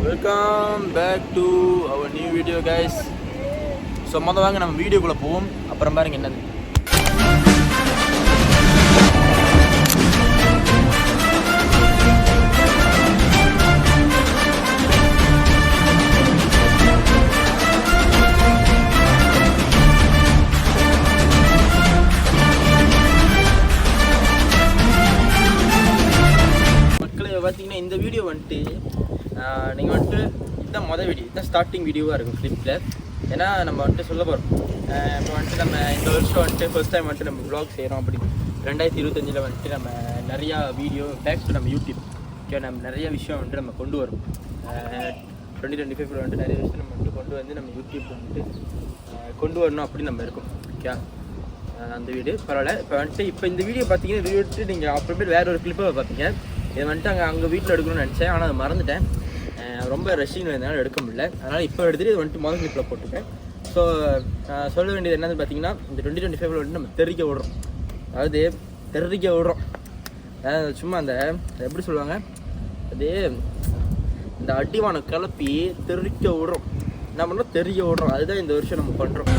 Welcome back to our new video guys. So மொதல் வாங்க நம்ம வீடியோக்குள்ளே போவோம். அப்புறம் பாருங்க என்னது. பார்த்தீங்கன்னா இந்த வீடியோ வந்துட்டு நீங்கள் வந்துட்டு இதுதான் மொதல் வீடியோ, இதுதான் ஸ்டார்டிங் வீடியோவாக இருக்கும் ஃப்ளிப்பில். ஏன்னா நம்ம வந்துட்டு சொல்ல போகிறோம். இப்போ வந்துட்டு நம்ம இந்த வருஷம் வந்துட்டு ஃபர்ஸ்ட் டைம் வந்துட்டு நம்ம வ்ளாக் செய்கிறோம். அப்படி 2025 வந்துட்டு நம்ம நிறையா வீடியோ பேக்ஸ் நம்ம யூடியூப் நம்ம நிறைய விஷயம் வந்துட்டு நம்ம கொண்டு வரோம். 2025 வந்துட்டு நிறைய விஷயம் நம்ம வந்துட்டு கொண்டு வந்து நம்ம யூடியூப் வந்துட்டு கொண்டு வரணும் அப்படி நம்ம இருக்கோம். ஓகே, அந்த வீடியோ பரவாயில்ல. இப்போ இந்த வீடியோ பார்த்தீங்கன்னா வீடியோ வந்துட்டு நீங்கள் அப்புறமேட்டு வேறு ஒரு கிளிப்பை பார்த்தீங்க. இது வந்துட்டு அங்கே வீட்டில் எடுக்கணும்னு நினச்சேன், ஆனால் அதை மறந்துட்டேன். ரொம்ப ரஷ்ஷிங் இருந்தனால எடுக்க முடியல. அதனால் இப்போ எடுத்துகிட்டு இது வந்துட்டு முதல் கிளிப்பில் போட்டுருக்கேன். ஸோ சொல்ல வேண்டியது என்னன்னு பார்த்தீங்கன்னா, இந்த 2025 வந்துட்டு நம்ம தெரிவிக்க விடுறோம். அதாவது தெரிவிக்க விடுறோம், சும்மா அந்த எப்படி சொல்லுவாங்க, அது இந்த அடிவான கிளப்பி தெரிவிக்க விடுறோம். என்ன பண்ணுறோம், தெரிய விடுறோம். அதுதான் இந்த வருஷம் நம்ம பண்ணுறோம்.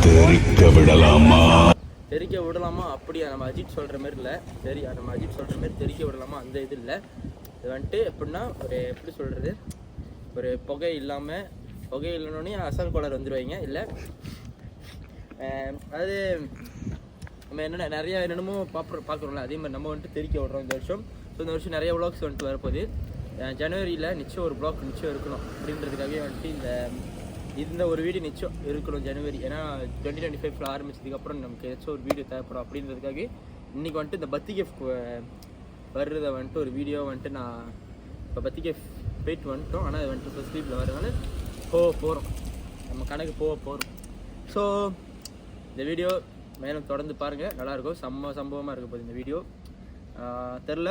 தெரிக்க விடலாமா அப்படியா, நம்ம அஜித் சொல்கிற மாதிரி இல்லை. சரி, நம்ம அஜித் சொல்கிற மாதிரி தெரிக்க விடலாமா அந்த இது இல்லை. இது வந்துட்டு எப்படின்னா, ஒரு எப்படி சொல்கிறது, ஒரு புகை இல்லைன்னொன்னே அசல் கோளர் வந்துடுவாங்க. இல்லை அது நம்ம என்னென்னமோ பார்க்குறோம்ல, அதே மாதிரி நம்ம வந்துட்டு தெரிக்க விடுறோம் இந்த வருஷம். ஸோ இந்த வருஷம் நிறைய வ்ளாக்ஸ் வந்துட்டு வரப்போகுது. ஜனவரியில் நிச்சயம் ஒரு வ்ளாக் நிச்சயம் இருக்கணும் அப்படின்றதுக்காகவே வந்துட்டு இந்த ஒரு வீடியோ நிச்சயம் இருக்கணும் ஜனவரி. ஏன்னா 2025 ஆரம்பிச்சதுக்கப்புறம் நமக்கு ஏதாச்சும் ஒரு வீடியோ தேவைப்படும் அப்படின்றதுக்காக இன்றைக்கி வந்துட்டு இந்த பர்த்டே கிஃப்ட் வர்றதை வந்துட்டு ஒரு வீடியோ வந்துட்டு நான் இப்போ பர்த்டே கிஃப்ட் போயிட்டு வந்துட்டோம். ஆனால் அது வந்துட்டு ஃபஸ்ட் வீக்கில் வரதுனால போகிறோம், நம்ம கணக்கு போகிறோம். ஸோ இந்த வீடியோ மேலும் தொடர்ந்து பாருங்கள், நல்லாயிருக்கும். சம்பவமாக இருக்க போகுது இந்த வீடியோ. தெரில,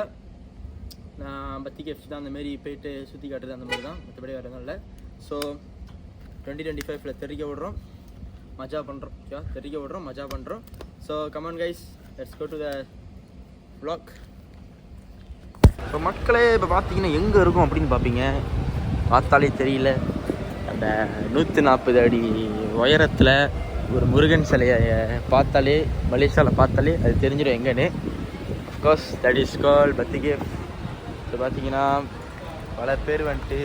நான் பர்த்டே கிஃப்ட் தான் அந்தமாரி போயிட்டு சுற்றி காட்டுறது அந்த மாதிரி தான், மற்றபடி வரதும் இல்லை. ஸோ 2025 தெரிவிக்க விடுறோம், மஜா பண்ணுறோம். ஓகே, தெரிவிக்க விடுறோம், மஜா பண்ணுறோம். So come on guys, let's go to the vlog. So மக்களே, இப்போ பார்த்தீங்கன்னா எங்கே இருக்கும் அப்படின்னு பார்ப்பீங்க, பார்த்தாலே தெரியல. அந்த 140 அடி உயரத்தில் ஒரு முருகன் சிலையை பார்த்தாலே, மலேசியாவில் பார்த்தாலே அது தெரிஞ்சிடும் எங்கன்னு. Of course that is call birthday. So பார்த்தீங்கன்னா பல பேர் வந்துட்டு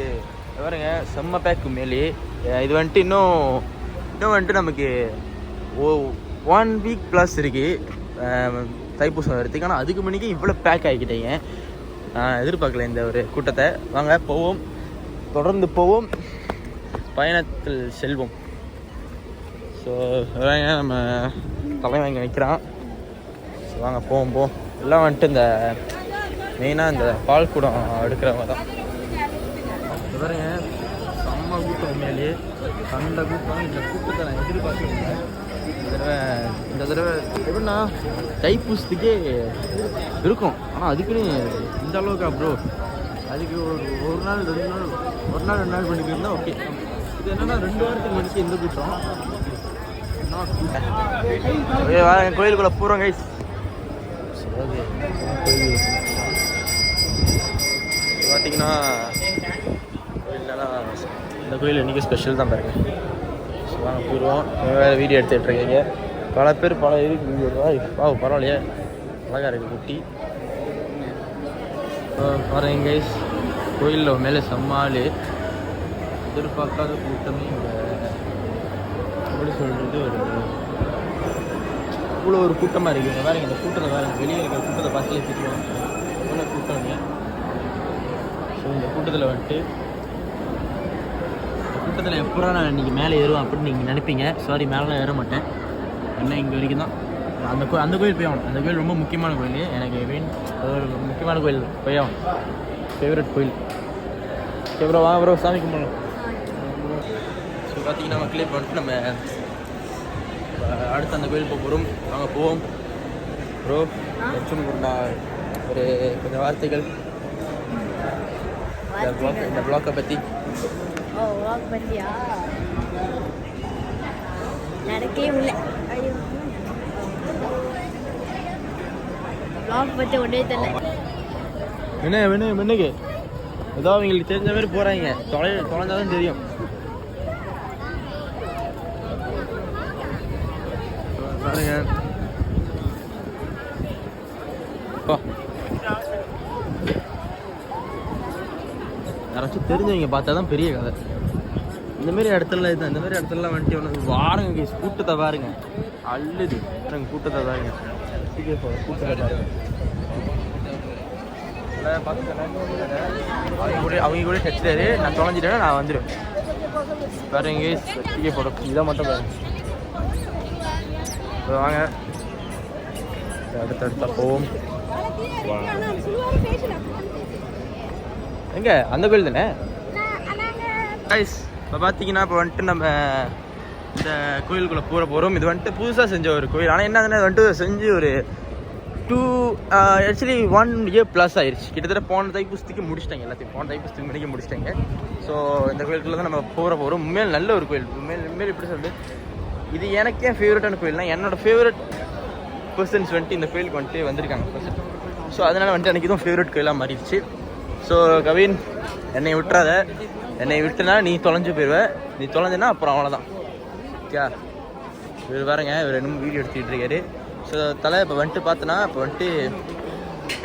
பாருங்க, செம்ம பேக்கு மேலே. இது வந்துட்டு இன்னும் வந்துட்டு நமக்கு 1 வீக் ப்ளஸ் இருக்குது தைப்பூசம் வரதுக்கு. ஆனால் அதுக்கு முன்னாடியே இவ்வளோ பேக் ஆகிக்கிட்டீங்க, எதிர்பார்க்கல இந்த ஒரு கூட்டத்தை. வாங்க போவோம், தொடர்ந்து போவோம், பயணத்தில் செல்வோம். ஸோ நம்ம தலைவன் இங்கே நிற்கிறான். ஸோ வாங்க போவோம். எல்லாம் வந்துட்டு இந்த மெயினாக இந்த பால் கூடம் எடுக்கிறவங்க தான். பாருங்க, செம்ம கூட்டம் உண்மையிலே, கண்ட கூட்டம். இந்த கூட்டத்தை நான் எதிர்பார்க்கல. இந்த தடவை எப்படின்னா தைப்பூசத்துக்கே இருக்கும், ஆனால் அதுக்குன்னு இந்த அளவுக்கு ப்ரோ. அதுக்கு ஒரு நாள் 2 நாள் பண்ணிட்டு இருந்தால் ஓகே. இது என்னென்னா 2 வாரத்துக்கு மணிக்கு எந்த கூட்டம். கோயிலுக்குள்ளே போகிறோம் கைஸ். பார்த்தீங்கன்னா இந்த கோயில் இன்றைக்கி ஸ்பெஷல் தான் பாருங்க. ஸோ வாங்க போயிடுவோம். வேறு வீடியோ எடுத்துகிட்ருக்கீங்க பல பேர், பல இதுக்கு வீடியோ எடுத்தா பரவாயில்லையே, அழகாக இருக்குது குட்டி. பாருங்க கைஸ், கோயிலில் மேலே செம்மாள், எதிர்பார்க்காத கூட்டமே. எப்படி சொல்கிறது, இவ்வளோ ஒரு கூட்டமாக இருக்குது. வேறு இந்த கூட்டத்தை வேறு வெளியே இருக்கிற கூட்டத்தை பார்த்தாலே திட்டுவோம், எவ்வளோ கூட்டங்க. ஸோ இந்த கூட்டத்தில் வந்துட்டு எப்போ நான் இன்றைக்கி மேலே ஏறுவேன் அப்படின்னு நீங்கள் நினைப்பீங்க. சாரி, மேலே ஏற மாட்டேன். என்ன இங்கே வரைக்கும் தான். அந்த கோயில் போய் ஆகணும். அந்த கோயில் ரொம்ப முக்கியமான கோயில் எனக்கு. ஒரு முக்கியமான கோயில் போய் ஆகணும், ஃபேவரட் கோயில். ப்ரோ வா ப்ரோ, சாமி கும்பிடணும். ஸோ பார்த்தீங்கன்னா மக்களே, இப்போ வந்துட்டு நம்ம அடுத்து அந்த கோயில் போக போகிறோம். வாங்க போவோம். ப்ரோ ஒரு கொஞ்சம் வார்த்தைகள் இந்த ப்ளாக்கை பற்றி. நடக்கவே இல்லை. வ்ளாக் பற்றி ஒன்றே தெரியல. என்னக்கு ஏதோ அவங்களுக்கு தெரிஞ்ச மாதிரி போகிறாங்க. தொலைஞ்சாதான் தெரியும். பாருங்க யாராச்சும் தெரிஞ்சவங்க பார்த்தா தான் பெரிய கதை. இந்தமாரி இடத்துல இது இந்தமாரி இடத்துலலாம் வந்துட்டு ஒன்று வாருங்க. கூட்டத்தை பாருங்க, அல்லது கூட்டத்தை பாருங்க. கூட்டத்தை அவங்க கூட டச்டாரு. நான் தொலைஞ்சிட்டேன்னா நான் வந்துடுவேன். பாருங்க டிக்கெட் போட இதை மட்டும் பாருங்க. வாங்க அடுத்தடுத்த போவோம். எங்க அந்த கோயில் தானே கைஸ். இப்போ பார்த்தீங்கன்னா இப்போ வந்துட்டு நம்ம இந்த கோயிலுக்குள்ளே போகிறோம். இது வந்துட்டு புதுசாக செஞ்ச ஒரு கோயில். ஆனால் என்ன வந்துட்டு செஞ்சு ஒரு ஆக்சுவலி 1 year ப்ளஸ் ஆயிடுச்சு. கிட்டத்தட்ட போன தைப்பூசத்துக்கு முடிச்சிட்டாங்க. எல்லாத்தையும் போன தைப்பூசத்துக்கு முன்னாடி முடிச்சிட்டாங்க. ஸோ இந்த கோயிலுக்குள்ளே தான் நம்ம போகிறோம். உண்மையில் நல்ல ஒரு கோயில். உண்மையில் எப்படி சொல்லுது, இது எனக்கே ஃபேவரட்டான கோயில்னா என்னோட ஃபேவரட் பர்சன்ஸ் வந்துட்டு இந்த கோயிலுக்கு வந்துட்டு வந்திருக்காங்க. ஸோ அதனால் வந்துட்டு எனக்கு இதுவும் ஃபேவரட் கோயிலாக மாறிடுச்சு. ஸோ கவின், என்னை விட்டுறாத. என்னை விட்டுனா நீ தொலைஞ்சு போயிடுவேன். நீ தொலைஞ்சுன்னா அப்புறம் அவ்வளோதான். ஓகே, இவர் பாருங்க, இவர் இன்னும் வீடியோ எடுத்துக்கிட்டு இருக்காரு. ஸோ தலை இப்போ வந்துட்டு பார்த்தோன்னா இப்போ வந்துட்டு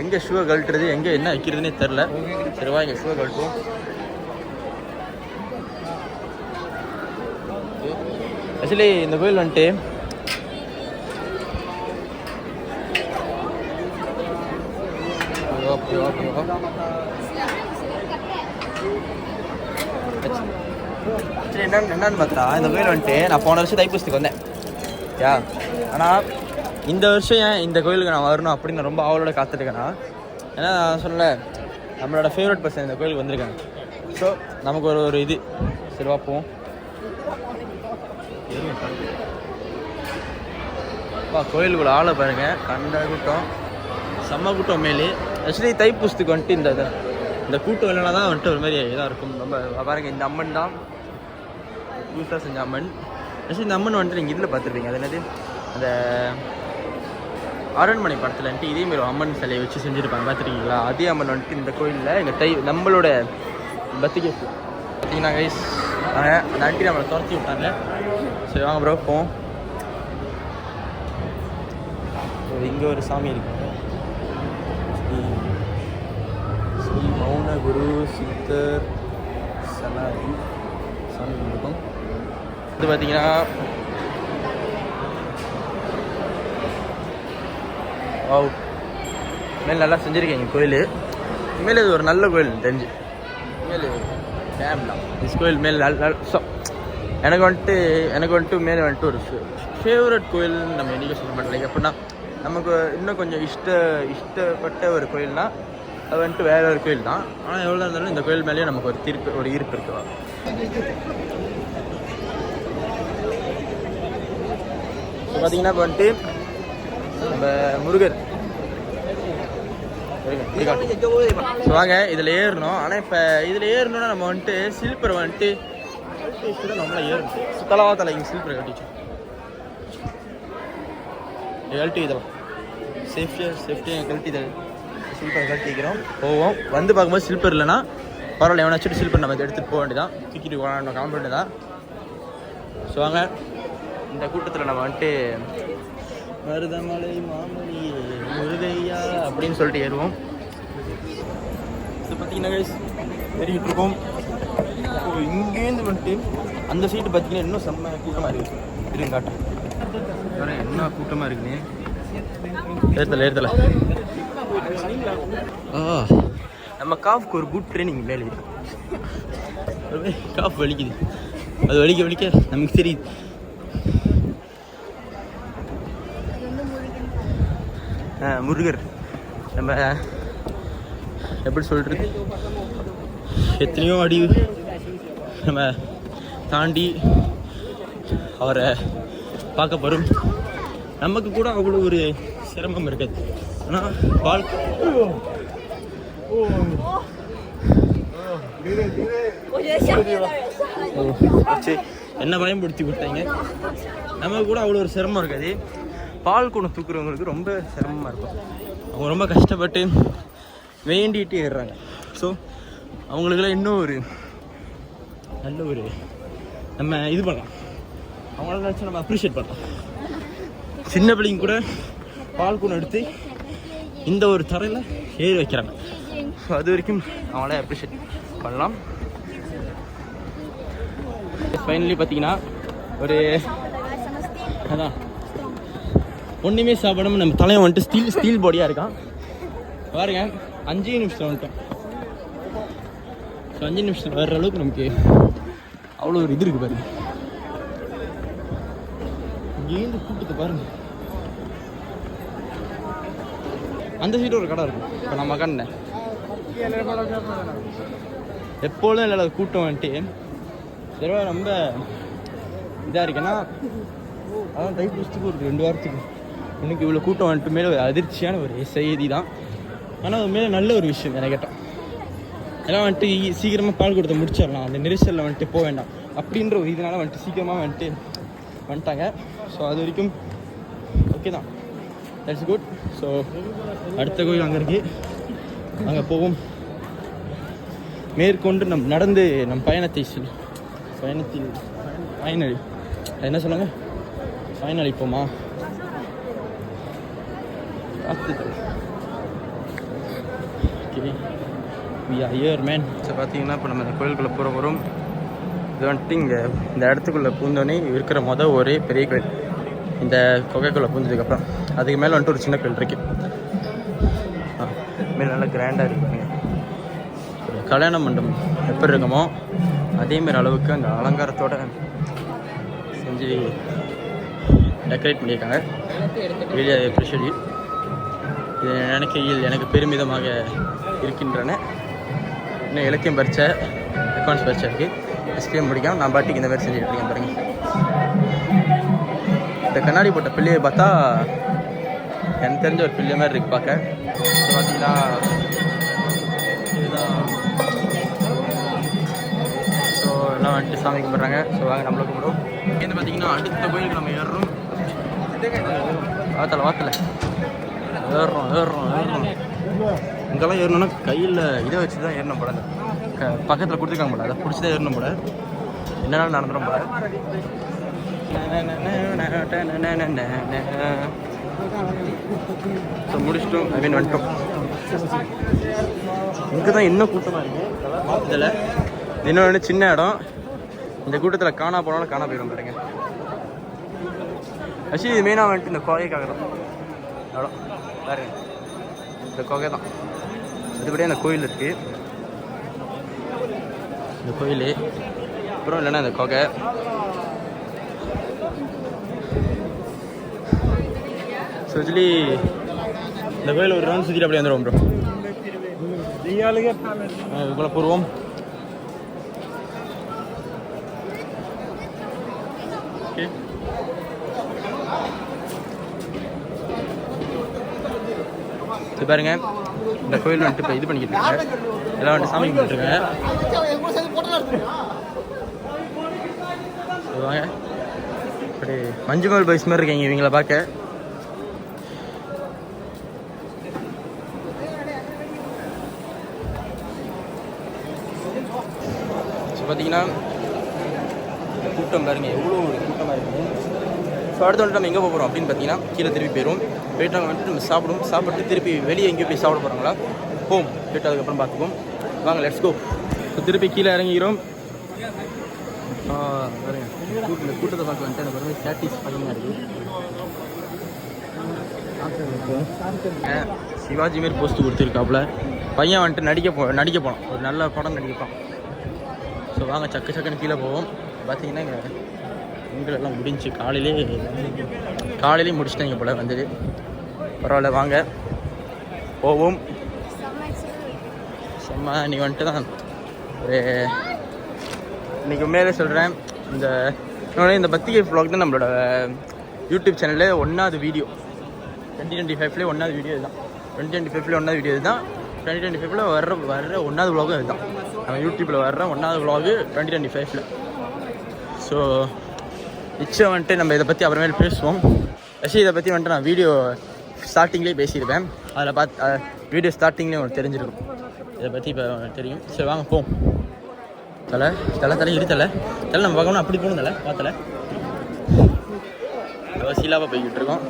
எங்கே ஷூவை கழட்டுறது, எங்கே என்ன வைக்கிறதுனே தெரில. சரிவா, இங்கே ஷூவை கழட்டுவோம். ஆக்சுவலி இந்த கோயில் வந்துட்டு என்னன்னு பார்த்தா இந்த கோயில் வந்துட்டு நான் போன வருஷம் தைப்பூசத்துக்கு வந்தேன். யா, ஆனால் இந்த வருஷம் ஏன் இந்த கோயிலுக்கு நான் வரணும் அப்படின்னு நான் ரொம்ப ஆவலோட காத்துட்ருக்கேன்னா, ஏன்னா நான் சொல்லல நம்மளோட ஃபேவரட் பர்சன் இந்த கோயிலுக்கு வந்திருக்காங்க. ஸோ நமக்கு ஒரு இது சரி பார்ப்போம். கோயிலுக்குள்ள ஆளை பாருங்க, கண்ட கூட்டம், செம்ம கூட்டம். மேலே ஆக்சுவலி தைப்பூசத்துக்கு வந்துட்டு இந்த கூட்டம் இல்லைனா தான் வந்துட்டு ஒரு மாதிரி இதாக இருக்கும். ரொம்ப பாருங்க, இந்த அம்மன் தான் புதுசாக செஞ்ச அம்மன். ஆக்சுவலி இந்த அம்மன் வந்துட்டு நீங்கள் இதில் பார்த்துருப்பீங்க. அது என்னது, அந்த அரண்மனை படத்தில் வந்துட்டு இதேமாரி அம்மன் சிலையை வச்சு செஞ்சுருப்பாங்க, பார்த்துருக்கீங்களா? அதே அம்மன் வந்துட்டு இந்த கோயிலில் எங்கள் நம்மளோட பத்திரிகை பார்த்தீங்கன்னா கைஸ் அந்த ஆண்டி நம்மளை துரத்தி விட்டாங்க. சரி வாங்க ப்ரோ போவோம். இங்கே ஒரு சாமி இருக்கு, ஸ்ரீ மௌன குரு சித்தர் சமாதி சாமி இருக்கும். இது பார்த்தீங்கன்னா மேலே நல்லா செஞ்சுருக்கீங்க கோயில். உண்மையிலே இது ஒரு நல்ல கோயில் தெரிஞ்சு. உண்மையிலே டேம்லாம் திஸ் கோயில் மேலே எனக்கு வந்துட்டு மேலே வந்துட்டு ஒரு ஃபேவரட் கோயில்னு நம்ம என்றைக்கும் சொல்ல மாட்டோம். லைக் அப்படின்னா நமக்கு இன்னும் கொஞ்சம் இஷ்டப்பட்ட ஒரு கோயில்னால் அது வந்துட்டு வேற ஒரு கோயில் தான். ஆனால் எவ்வளோ இருந்தாலும் இந்த கோயில் மேலேயும் நமக்கு ஒரு ஈர்ப்பு இருக்குவா. இப்போ பார்த்தீங்கன்னா இப்போ வந்துட்டு நம்ம முருகர் வாங்க இதில் ஏறணும். ஆனால் இப்போ இதில் ஏறணும்னா நம்ம வந்துட்டு ஸ்லீப்பரை வந்துட்டு நம்மள ஏறணும். சுத்தலவா தலை இங்கே ஸ்லீப்பரை கட்டிச்சோம். கழட்டி இதெல்லாம் சேஃப்டியாக கழட்டி இதை ஸ்லீப்பரை கட்டிக்கிறோம். போவோம். வந்து பார்க்கும்போது ஸ்லீப்பர் இல்லைன்னா பரவாயில்ல, எவனை வச்சுட்டு ஸ்லீப்பர் நம்ம எடுத்துகிட்டு போக வேண்டியதான், தூக்கிட்டு கிளம்ப வேண்டியதான். ஸோ வாங்க இந்த கூட்டத்தில் நம்ம வந்துட்டு மருதமலை மாமணியே முருகையா அப்படின்னு சொல்லிட்டு ஏறுவோம். இது பார்த்தீங்கன்னா ஏறிக்கிட்டு இருக்கோம். இங்கேருந்து வந்துட்டு அந்த சீட்டு பார்த்தீங்கன்னா இன்னும் செம்ம கூட்டமாக இருக்குது. திரும்பி காட்டுறேன் வேறு என்ன கூட்டமாக இருக்குன்னு. ஏறுதல நம்ம காஃப்க்கு ஒரு குட் ட்ரைனிங் மேலே இருக்கு. காஃப் வலிக்குது, அது வலிக்க நமக்கு தெரியுது. முருகர் நம்ம எப்படி சொல்கிறது, எத்தனையோ அடி நம்ம தாண்டி அவரை பார்க்க போகிறோம். நமக்கு கூட அவ்வளோ ஒரு சிரமம் இருக்காது. ஆனால் என்ன பயன்படுத்தி விட்டாங்க. நமக்கு கூட அவ்வளோ ஒரு சிரமம் இருக்காது. பால் குடம் தூக்குறவங்களுக்கு ரொம்ப சிரமமாக இருக்கும். அவங்க ரொம்ப கஷ்டப்பட்டு வேண்டிகிட்டு ஏறுறாங்க. ஸோ அவங்களுக்குலாம் இன்னும் ஒரு நல்ல ஒரு நம்ம இது பண்ணலாம், அவங்களால நினச்சா நம்ம அப்ரிஷியேட் பண்ணலாம். சின்ன பிள்ளைங்க கூட பால் கூட எடுத்து இந்த ஒரு தரையில் ஏறி வைக்கிறாங்க. ஸோ அது வரைக்கும் அவங்களே அப்ரிஷியேட் பண்ணலாம். ஃபைனலி பார்த்தீங்கன்னா ஒரு அதான் ஒன்றுமே சாப்பிடாம நம்ம தலையை வந்துட்டு ஸ்டீல் பாடியாக இருக்கான் பாருங்க. 5 நிமிஷத்தில் வந்துட்டோம். ஸோ 5 நிமிஷத்தில் வர்ற அளவுக்கு நமக்கு அவ்வளோ ஒரு இது இருக்குது பாருங்க. இங்கேருந்து கூட்டத்தை பாருங்க. அந்த சைடு ஒரு கடை இருக்கும். இப்போ நம்ம கண்ண எப்பொழுதும் இல்லை கூட்டம் வந்துட்டு சரிவா ரொம்ப இதாக இருக்குன்னா அதான் தைப்பூசத்துக்கு ஒரு 2 வாரத்துக்கு எனக்கு இவ்வளோ கூட்டம் வந்துட்டு மேலே ஒரு அதிர்ச்சியான ஒரு செய்தி தான். ஆனால் அது மேலே நல்ல ஒரு விஷயம் எனக்கு கேட்டால். எல்லாம் வந்துட்டு சீக்கிரமாக பால் கொடுத்த முடிச்சிடலாம், அந்த நெரிசலில் வந்துட்டு போக வேண்டாம் அப்படின்ற ஒரு இதனால் வந்துட்டு சீக்கிரமாக வந்துட்டாங்க. ஸோ அது வரைக்கும் ஓகே தான், தட்ஸ் குட். ஸோ அடுத்த கோயில் அங்கே இருக்குது, அங்கே போவோம். மேற்கொண்டு நடந்து நம் பயணத்தில் என்ன சொல்லுங்க, பயனளிப்போமா? Okay we are here man. So பார்த்தீங்கன்னா இப்போ நம்ம இந்த கோயிலுக்குள்ளே போகிறோம். இது வந்துட்டு இங்கே இந்த இடத்துக்குள்ளே பூந்தோடனே இருக்கிற ஒரே பெரிய கோயில். இந்த குகைக்குள்ளே பூந்ததுக்கப்புறம் அதுக்கு மேலே வந்துட்டு ஒரு சின்ன கோயில் இருக்குது. மேலே நல்லா கிராண்டாக இருக்குங்க. ஒரு கல்யாண மண்டபம் எப்படி இருக்குமோ அதேமாரி அளவுக்கு அந்த அலங்காரத்தோடு செஞ்சு டெக்கரேட் பண்ணியிருக்காங்க. வெளியே ஸ்பெஷலி இது நினைக்கையில் எனக்கு பெருமிதமாக இருக்கின்றன. இன்னும் இலக்கியம் பரிச்சை, அக்கௌண்ட்ஸ் பரிச்சை இருக்குது. எஸ்பிஎம் முடிக்காமல் நான் பாட்டிக்கு இந்த மாதிரி செஞ்சுட்டு இருக்கேன் பாருங்க. இந்த கண்ணாடி போட்ட பிள்ளையை பார்த்தா எனக்கு தெரிஞ்ச ஒரு பிள்ளை மாதிரி இருக்குது பார்க்க. ஸோ பார்த்தீங்கன்னா இதுதான். ஸோ எல்லாம் வந்துட்டு சாமி கும்பிட்றாங்க. ஸோ வாங்க நம்மளும் கும்பிடுவோம். இங்கேருந்து பார்த்தீங்கன்னா அடுத்த கோயிலுக்கு நம்ம ஏறுறோம். வாத்தலை ஏறுறோம். இங்கெல்லாம் ஏறணும்னா கையில் இதை வச்சு தான் ஏறணும் போல. பக்கத்தில் கொடுத்துருக்காங்க போல, அதை பிடிச்சி தான் ஏறணும் போல. என்னென்ன நடந்துடும் போல. ஸோ முடிச்சிட்டோம், வந்துட்டோம். இங்கே தான் இன்னும் கூட்டமாக இருக்குது. இதில் இன்னொன்று சின்ன இடம். இந்த கூட்டத்தில் காணா போனாலும் காணா போயிடும் பாருங்க. ஆக்சுவலி இது மெயினாக வந்துட்டு இந்த கோகைக்காக தான் இடம் பாருங்க. இந்த கோகை தான். இதுபடியே அந்த கோயில் இருக்குது. இந்த கோயில் அப்புறம் இல்லைன்னா இந்த கோகை. ஸோ ஆக்சுவலி இந்த கோயில் ஒரு ரவுண்ட் சுற்றிட்டு அப்படியே வந்துடுவோம் ப்ரோ. இதுக்குள்ள போடுவோம். ஓகே இது பாருங்க. இந்த கோயில் வந்துட்டு இப்போ இது பண்ணிக்கிட்டு இருக்காங்க. எல்லாம் வந்துட்டு சாமி கும்பிட்டுருக்காங்க. வாங்க அப்படி மஞ்சுமல் பாய்ஸ் மாதிரி இருக்கீங்க இவங்கள பார்க்க. ஸோ பார்த்தீங்கன்னா கூட்டம் பாருங்க எவ்வளோ ஒரு கூட்டமாக இருக்குது. ஸோ அடுத்த வந்துட்டு நம்ம எங்கே போகிறோம் அப்படின்னு பார்த்தீங்கன்னா கீழே திருப்பி போயிடும். போயிட்டு அங்கே வந்துட்டு நம்ம சாப்பிட்டு திருப்பி வெளியே எங்கேயும் போய் சாப்பிட போகிறாங்களா போம். போயிட்டு அதுக்கப்புறம் பார்த்துப்போம். வாங்க லெட்ஸ் கோ. ஸோ திருப்பி கீழே இறங்கிக்கிறோம். பாருங்க கூட்டத்தை பார்க்க வந்துட்டு எனக்கு ரொம்ப சாட்டிஸ்ஃபைங்காக இருக்குது. சிவாஜி மாரி போஸ்ட் கொடுத்துருக்காப்புல. பையன் வந்துட்டு நடிக்க போனோம். ஒரு நல்ல படம் நடிக்கப்போம். ஸோ வாங்க சக்குன்னு கீழே போவோம். பார்த்தீங்கன்னா இங்கே எங்களெல்லாம் முடிஞ்சு காலையிலே முடிச்சுட்டாங்க போல வந்தது. பரவாயில்ல வாங்க போவோம். செம்ம நீ வந்துட்டு தான் ஒரு இன்றைக்கி உண்மையிலே சொல்கிறேன். இந்த பத்திரிகை vlog தான் நம்மளோட யூடியூப் சேனலில் 1வது வீடியோ. 2025 1வது வீடியோ இதுதான். 2025 1வது வீடியோ இதுதான். 2025 வர்ற 1வது vlog இதுதான். நம்ம யூடியூப்பில் வர்ற 1வது vlog 2025. ஸோ நிச்சயம் வந்துட்டு நம்ம இதை பற்றி அப்புறமேல் பேசுவோம். ஆக்சுவலி இதை பற்றி வந்துட்டு நான் வீடியோ ஸ்டார்டிங்லேயே பேசியிருப்பேன். அதில் வீடியோ ஸ்டார்டிங்லேயே உங்களுக்கு தெரிஞ்சிருக்கும். இதை பற்றி இப்போ தெரியும். சரி வாங்க போம். தலை இருத்தலை நம்ம பார்க்கணும். அப்படி போகணும் தலை பார்த்தல சீலாவாக போய்கிட்டு இருக்கோம்.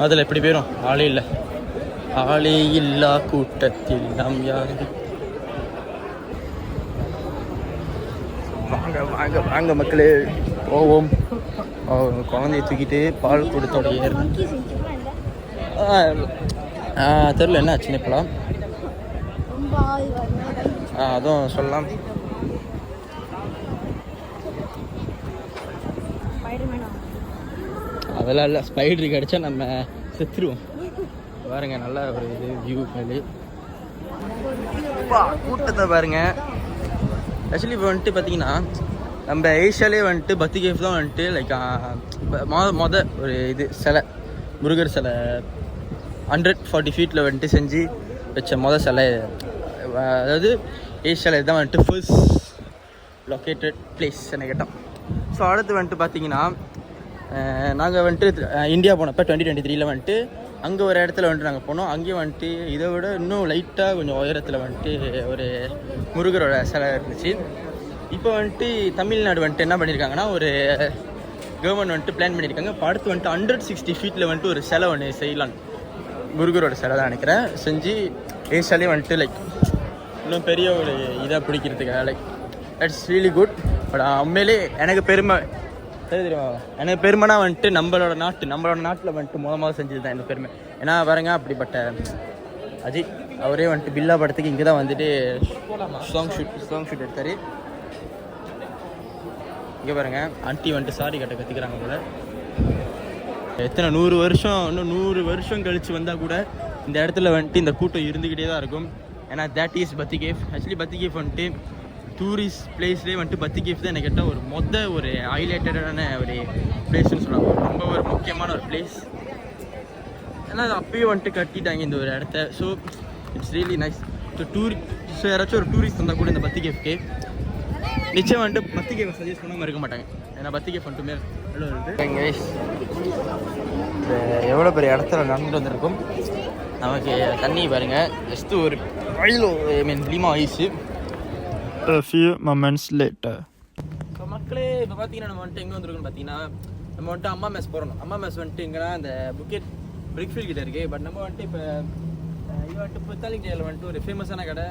அதில் எப்படி போயிடும்? ஆளே இல்லா கூட்டத்தில் நாம் யாரு? வாங்க மக்களே போவோம். குழந்தைய தூக்கிட்டு பால் கொடுத்தோடைய தெரில என்ன ஆச்சுன்னு இப்போலாம் அதுவும் சொல்லலாம். அதெல்லாம் இல்லை, ஸ்பைடர் கிடச்சா நம்ம செத்துருவோம். பாருங்க நல்ல ஒரு இது வியூ மேலே கூட்டத்தை பாருங்க. ஆக்சுவலி இப்போ வந்துட்டு பார்த்தீங்கன்னா நம்ம ஏஷியாலே வந்துட்டு பத்தி கேஃப் தான் வந்துட்டு லைக் ஒரு இது சிலை, முருகர் சிலை 140 ஃபீட்டில் வந்துட்டு செஞ்சு வச்ச சிலை. அதாவது ஏஷியாவில் இதுதான் வந்துட்டு ஃபர்ஸ்ட் லொக்கேட்டட் பிளேஸ் என்ன கேட்டோம். ஸோ அடுத்து வந்துட்டு பார்த்தீங்கன்னா நாங்கள் வந்துட்டு இந்தியா போனப்போ 2023 வந்துட்டு அங்கே ஒரு இடத்துல வந்துட்டு நாங்கள் போனோம். அங்கேயும் வந்துட்டு இதை விட இன்னும் லைட்டாக கொஞ்சம் உயரத்தில் வந்துட்டு ஒரு முருகரோட சிலை இருந்துச்சு. இப்போ வந்துட்டு தமிழ்நாடு வந்துட்டு என்ன பண்ணியிருக்காங்கன்னா ஒரு கவர்மெண்ட் வந்துட்டு பிளான் பண்ணியிருக்காங்க. இப்போ அடுத்து வந்துட்டு 160 ஃபீட்டில் வந்துட்டு ஒரு சிலை ஒன்று செய்யலாம். முருகரோட சிலை தான் நினைக்கிறேன். செஞ்சு ஏஷியாலே வந்துட்டு லைக் இன்னும் பெரிய ஒரு இதாக பிடிக்கிறதுக்காக like it's really good. But உண்மையிலே எனக்கு பெருமை தெரியுமா, எனக்கு பெருமைனா வந்துட்டு நம்மளோட நாட்டில் வந்துட்டு முதல் செஞ்சது தான் எனக்கு பெருமை. ஏன்னா பாருங்க அப்படிப்பட்ட அஜய் அவரே வந்துட்டு பில்லா படத்துக்கு இங்கே தான் வந்துட்டு சாங் ஷூட் எடுத்தார். இங்கே பாருங்க ஆண்டி வந்துட்டு சாரி கட்ட கற்றுக்கிறாங்க போல. எத்தனை 100 வருஷம் இன்னும் 100 வருஷம் கழித்து வந்தால் கூட இந்த இடத்துல வந்துட்டு இந்த கூட்டம் இருந்துக்கிட்டே தான் இருக்கும். ஏன்னா தேட் இஸ் பத்தி கேஃப். ஆக்சுவலி பத்தி கேஃப் வந்துட்டு டூரிஸ்ட் பிளேஸ்லேயே வந்துட்டு பத்தி கேஃப் தான் எனக்கு கேட்டால் ஒரு ஹைலைட்டடான ஒரு பிளேஸ்ன்னு சொல்லுவாங்க. ரொம்ப ஒரு முக்கியமான ஒரு பிளேஸ். ஏன்னா அது அப்பயே வந்துட்டு கட்டிட்டாங்க இந்த ஒரு இடத்த. So it's really nice. So யாராச்சும் ஒரு டூரிஸ்ட் வந்தால் கூட இந்த பத்தி கேஃப்க்கு நிச்சயம் வந்துட்டு பத்தி கேஃப் சஜஸ்ட் பண்ணாமல் இருக்க மாட்டாங்க. ஏன்னா பத்தி கேஃப் வந்துட்டு மேலே எவ்வளோ பெரிய இடத்துல நடந்துட்டு வந்திருக்கும். நமக்கு தண்ணி பாருங்க ஜஸ்ட்டு ஒரு லீமா ice. A few moments later. So மக்களே இப்போ பார்த்தீங்கன்னா நம்ம வந்துட்டு எங்கே வந்துருக்கோன்னு பார்த்தீங்கன்னா நம்ம வந்துட்டு அம்மா மெஸ் போகிறோம். அம்மா மெஸ் வந்துட்டு எங்கன்னா அந்த புக்கெட் பிரிக்ஃபீல்ட் கிட்ட இருக்குது. பட் நம்ம வந்துட்டு இப்போ இது வந்துட்டு புத்தாலிங் ஜெயிலில் வந்துட்டு ஒரு ஃபேமஸான கடை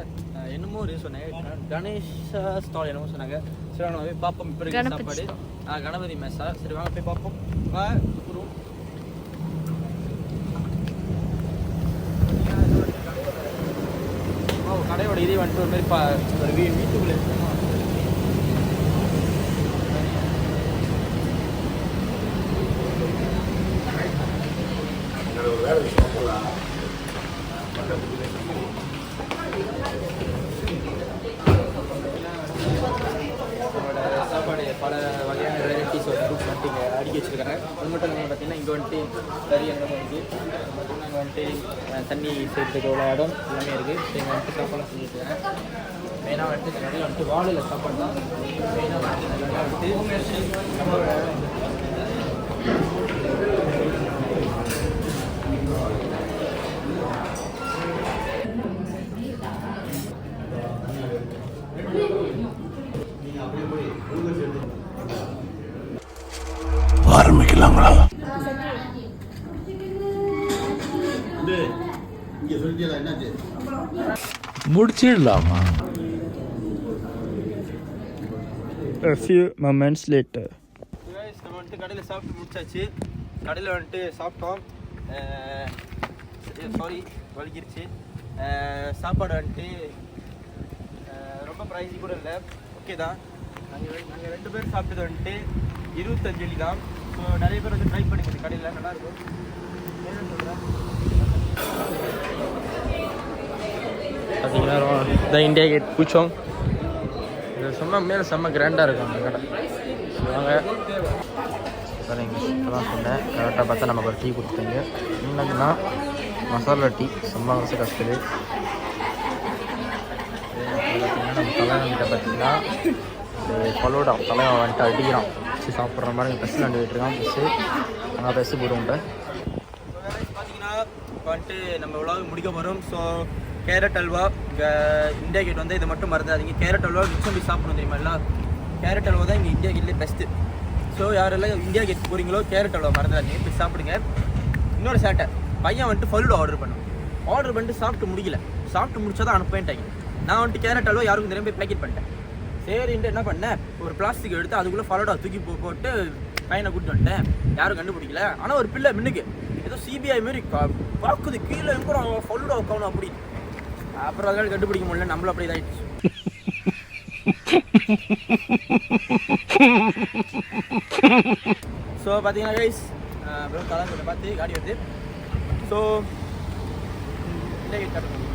என்னமோ ஒரு சொன்னாங்க கணேஷா ஸ்டால் என்னமோ சொன்னாங்க. சரி நம்ம போய் பார்ப்போம். இப்போ சாப்பாடு கணபதி மெஸ்ஸா. சரி வாங்க போய் பார்ப்போம். கடையோட இதே வந்துட்டு ஒரு மாதிரி ஒரு வீட்டுக்குள்ளே சாப்பாடு பல வகையான வெரைட்டிஸ் ஃபுட்ஸ் வந்துட்டு இங்கே அடுக்கி வச்சுருக்காங்க. அது மட்டும் இல்லாமல் பார்த்தீங்கன்னா இங்கே வந்துட்டு கறி அந்த மாதிரி பார்த்தீங்கன்னா இங்கே வந்துட்டு தண்ணி சேர்த்துக்கு உள்ள இடம் எல்லாமே இருக்குது. ஸோ இங்கே வந்துட்டு சாப்பாடு செஞ்சுருக்காங்க. மெயினாக வந்துட்டு நிறைய வந்துட்டு வாழையில் சாப்பாடு தான் மெயினாக வந்துட்டு நம்மளோட ஆரம்பிக்கலாங்களா? முடிச்சிடலாமா? A few moments later. நம்ம வந்துட்டு கடையில் சாப்பிட்டு முடிச்சாச்சு. கடையில் வந்துட்டு சாப்பிட்டோம். சாரி வலிக்கிருச்சு. சாப்பாடு வந்துட்டு ரொம்ப ப்ரைஸி கூட இல்லை, ஓகே தான். நாங்கள் 2 பேர் சாப்பிட்டது வந்துட்டு 25 வெள்ளி தான். ஸோ நிறைய பேர் வந்து ட்ரை பண்ணிக்கிட்டு கடையில் நல்லாயிருக்கும். என்ன சொல்கிறேன் பார்த்தீங்கன்னா இதான் இந்தியா கேட் பூச்சோங். இது செம்ம கிராண்டாக இருக்கும் அந்த கடை. வாங்க சரிங்க இப்போதான் சொன்னேன். கரெக்டாக பார்த்தா நமக்கு ஒரு டீ கொடுத்தாங்க. என்னதுன்னா மசாலா டீ செம்ம வசதி கஷ்டது. பார்த்தீங்கன்னா நம்ம தலைவன்கிட்ட பார்த்தீங்கன்னா பலோடா தலைவன் வந்துட்டு அடிக்கிறான். வச்சு சாப்பிட்ற மாதிரி பெஸ்ஸில் வந்து விட்டுருக்கான். பெஸ்ஸு அங்கே பெஸ்ஸு போடுவோம். இப்போ பார்த்தீங்கன்னா இப்போ வந்துட்டு நம்ம விலாக் முடிக்க போகிறோம். ஸோ கேரட் அல்வா இங்கே இந்தியா கேட் வந்து இதை மட்டும் மறந்துடாதீங்க. கேரட் அல்வா மிச்சம் போய் சாப்பிடணும் தெரியுமா? எல்லாம் கேரட் அல்வா தான் இங்கே இந்தியா கேட்லேயே பெஸ்ட்டு. ஸோ யாரெல்லாம் இந்தியா கேட் போகிறீங்களோ கேரட் அல்வா மறந்துடாதீங்க, போய் சாப்பிடுங்க. இன்னொரு சேட்டை பையன் வந்துட்டு ஃபல்லுடா ஆர்டர் பண்ணிட்டு சாப்பிட்டு முடியல. சாப்பிட்டு முடிச்சா தான் அனுப்பேன்ட்டாங்க. நான் வந்துட்டு கேரட் அல்வா யாருக்கும் தெரியாமல் போய் பேக்கெட் பண்ணிட்டேன். சரின்ட்டு என்ன பண்ணேன், ஒரு பிளாஸ்டிக் எடுத்து அதுக்குள்ளே ஃபலோடா தூக்கி போட்டு பையனை கூப்பிட்டு வந்துட்டேன். யாரும் கண்டுபிடிக்கல. ஆனால் ஒரு பிள்ளை மின்னுக்கு ஏதோ சிபிஐ மாரி பார்க்குது, கீழே கூட ஃபலோடா உட்காணும் அப்படி. அப்புறம் அதனால கண்டுபிடிக்க முடியல, நம்மளும் அப்படி இதாகிடுச்சு. ஸோ பார்த்தீங்கன்னா கைஸ் அப்புறம் கலந்து பார்த்து காடி வருது. ஸோ இந்தியா கேட் காட்டுறோம்.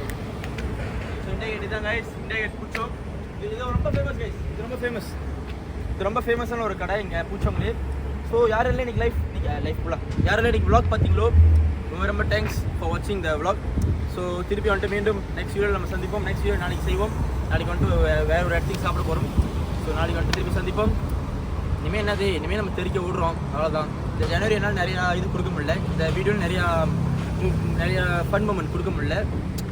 ஸோ இந்தியா கேட் இதுதான் கைஸ், இந்தியா கேட் பூச்சோம். இது ரொம்ப ஃபேமஸ் கைஸ், இது ரொம்ப ஃபேமஸான ஒரு கடை இங்கே பூச்சோம்லே. ஸோ யாரெல்லாம் இன்றைக்கி லைஃப் ஃபுல்லாக யாரெல்லாம் இன்றைக்கி vlog பார்த்தீங்களோ ரொம்ப தேங்க்ஸ் ஃபார் வாட்சிங் த vlog. ஸோ திருப்பி வந்துட்டு மீண்டும் நெக்ஸ்ட் வீடியோவில் நம்ம சந்திப்போம். நெக்ஸ்ட் வீடியோ நாளைக்கு செய்வோம். நாளைக்கு வந்துட்டு வேறு ஒரு இடத்துக்கு சாப்பிட போகிறோம். ஸோ நாளைக்கு வந்துட்டு திருப்பி சந்திப்போம். இனிமேல் நம்ம தெரிக்க விடுறோம், அவ்வளோதான். இந்த ஜனவரி என்னால் நிறையா இது கொடுக்க முடியல. இந்த வீடியோவில் நிறையா ஃபன் மொமெண்ட் கொடுக்க முடியல.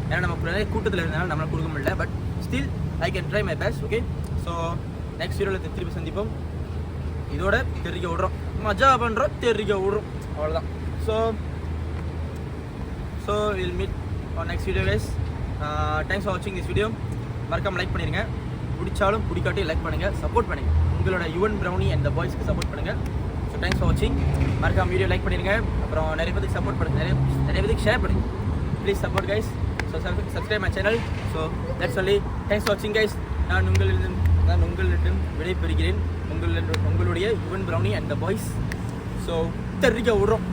ஏன்னா நம்ம நிறைய கூட்டத்தில் இருந்தனால நம்மளால் கொடுக்க முடியல. But still I can try my best. Okay, so next வீடியோவில் திருப்பி சந்திப்போம். இதோட தெரிக்க விடுறோம், மஜா பண்ணுறோம், தெரிக்க விடுறோம், அவ்வளோதான். So will meet on next video guys. Thanks for வாட்சிங் திஸ் வீடியோ. மறக்காமல் லைக் பண்ணிடுங்க. பிடிச்சாலும் பிடிக்காட்டி லைக் பண்ணுங்கள், சப்போர்ட் பண்ணுங்கள். உங்களோட யுவன் ப்ரௌனி அண்ட் த பாய்ஸ்க்கு சப்போர்ட் பண்ணுங்கள். ஸோ தேங்க்ஸ் ஃபார் வாட்சிங். மறக்காம வீடியோ லைக் பண்ணிடுங்க. அப்புறம் நிறைய பேருக்கு சப்போர்ட் பண்ணுங்கள், நிறைய பேருக்கு ஷேர் பண்ணுங்கள். Please support guys. So subscribe my channel. So that's only. Thanks for வாட்சிங் கைஸ். நான் உங்களிடம் விடை பெறுகிறேன். உங்களுடைய Yuvan Brownie and the boys. So தெரிவிக்க விடுறோம்.